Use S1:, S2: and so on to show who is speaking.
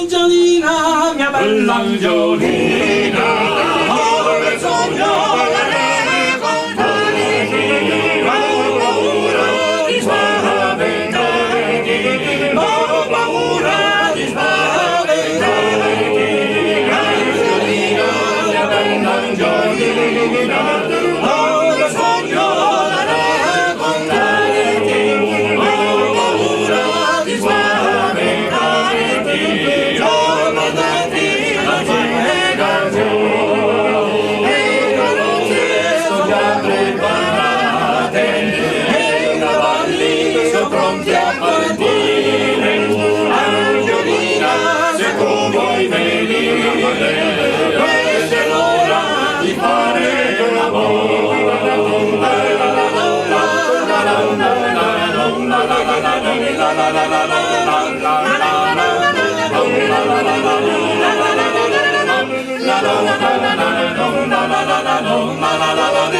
S1: Angiolina, mia bella Angiolina, ora sogno la re con te, non ho paura di spaventarti, non ho paura di spaventarti. Angiolina, mia bella Angiolina, ora sogno la re con te, non ho paura di spaventarti. Pronti a partire, Angiolina, se tu vuoi venire, questa è l'ora di fare l'amore. La